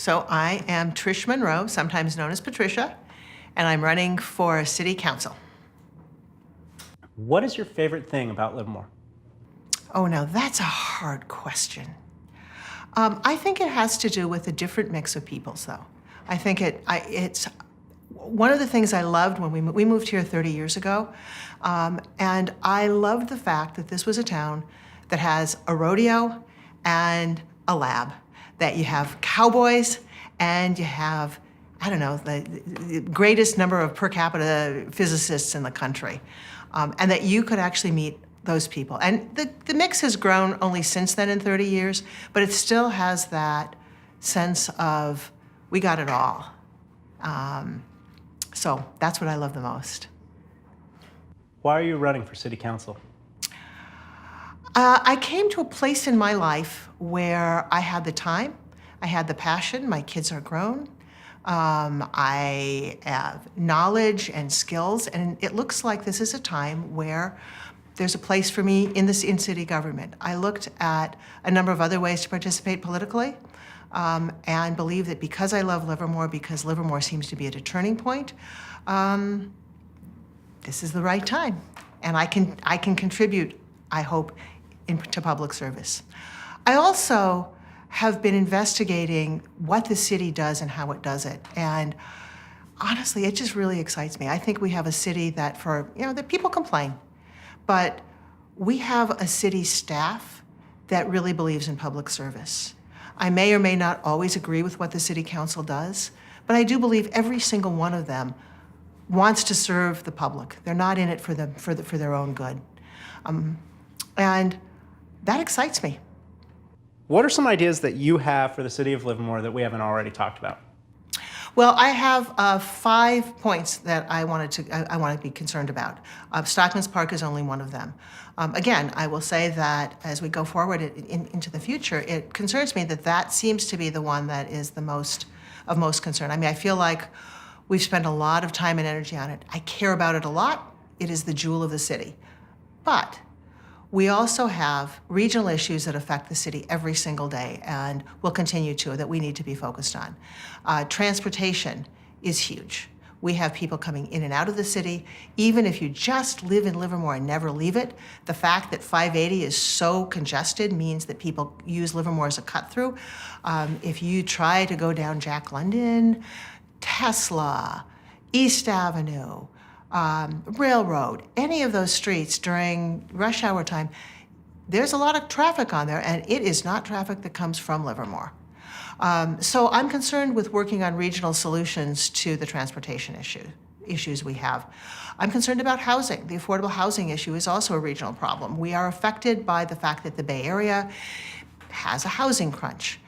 So I am Trish Munro, sometimes known as Patricia, and I'm running for City Council. What is your favorite thing about Livermore? Oh, now that's a hard question. I think it has to do with a different mix of peoples, though. I think it's one of the things I loved when we moved here 30 years ago, and I loved the fact that this was a town that has a rodeo and a lab, that you have cowboys and you have, I don't know, the greatest number of per capita physicists in the country, and that you could actually meet those people. And the mix has grown only since then in 30 years, but it still has that sense of we got it all. So that's what I love the most. Why are you running for City Council? I came to a place in my life where I had the time, I had the passion, my kids are grown, I have knowledge and skills, and it looks like this is a time where there's a place for me in city government. I looked at a number of other ways to participate politically, and believe that because I love Livermore, because Livermore seems to be at a turning point, this is the right time. And I can contribute, I hope, to public service. I also have been investigating what the city does and how it does it. And honestly, it just really excites me. I think we have a city that that people complain, but we have a city staff that really believes in public service. I may or may not always agree with what the city council does, but I do believe every single one of them wants to serve the public. They're not in it for their own good. And that excites me. What are some ideas that you have for the city of Livermore that we haven't already talked about? Well, I have 5 points that I want to be concerned about. Stockman's Park is only one of them. Again, I will say that as we go forward into the future, it concerns me that seems to be the one that is of most concern. I mean, I feel like we've spent a lot of time and energy on it. I care about it a lot. It is the jewel of the city. But we also have regional issues that affect the city every single day and will continue to, that we need to be focused on. Transportation is huge. We have people coming in and out of the city. Even if you just live in Livermore and never leave it, the fact that 580 is so congested means that people use Livermore as a cut-through. If you try to go down Jack London, Tesla, East Avenue, Railroad, any of those streets during rush hour time, there's a lot of traffic on there, and it is not traffic that comes from Livermore. So I'm concerned with working on regional solutions to the transportation issues we have. I'm concerned about housing. The affordable housing issue is also a regional problem. We are affected by the fact that the Bay Area has a housing crunch.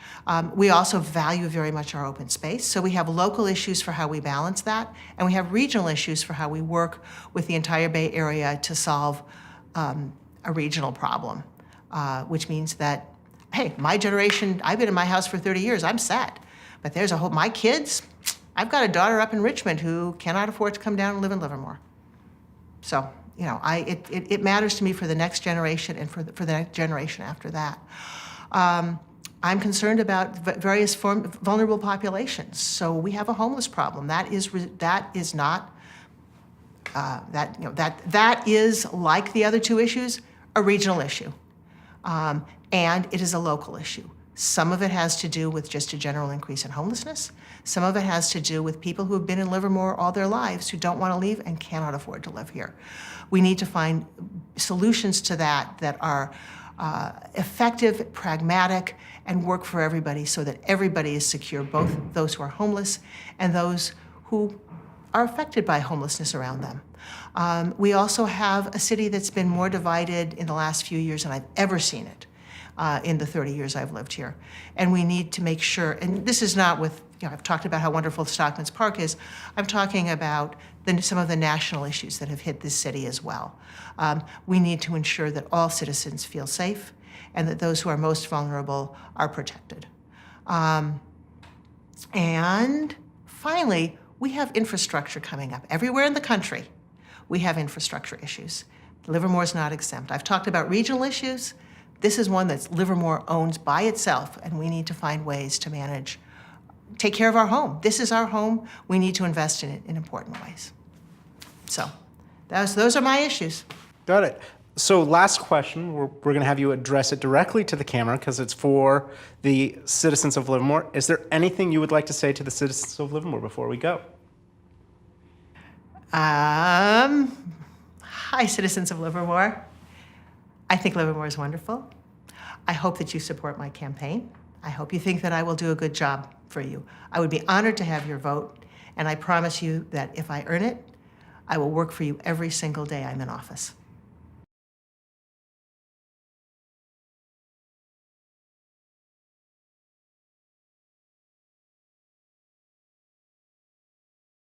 We also value very much our open space, so we have local issues for how we balance that, and we have regional issues for how we work with the entire Bay Area to solve a regional problem, which means that, hey, my generation, I've been in my house for 30 years, I'm set, but there's my kids, I've got a daughter up in Richmond who cannot afford to come down and live in Livermore. So, it matters to me for the next generation and for the next generation after that. I'm concerned about various vulnerable populations. So we have a homeless problem. That is like the other two issues, a regional issue, and it is a local issue. Some of it has to do with just a general increase in homelessness. Some of it has to do with people who have been in Livermore all their lives who don't want to leave and cannot afford to live here. We need to find solutions to that are effective, pragmatic, and work for everybody so that everybody is secure, both those who are homeless and those who are affected by homelessness around them. We also have a city that's been more divided in the last few years than I've ever seen it in the 30 years I've lived here. And we need to make sure, and this is not with, I've talked about how wonderful Stockman's Park is, I'm talking about some of the national issues that have hit this city as well. We need to ensure that all citizens feel safe and that those who are most vulnerable are protected. And finally, we have infrastructure coming up. Everywhere in the country, we have infrastructure issues. Livermore's not exempt. I've talked about regional issues. This is one that Livermore owns by itself, and we need to find ways to manage take care of our home. This is our home. We need to invest in it in important ways. So those are my issues. Got it. So last question, we're going to have you address it directly to the camera because it's for the citizens of Livermore. Is there anything you would like to say to the citizens of Livermore before we go? Hi, citizens of Livermore. I think Livermore is wonderful. I hope that you support my campaign. I hope you think that I will do a good job for you. I would be honored to have your vote, and I promise you that if I earn it, I will work for you every single day I'm in office.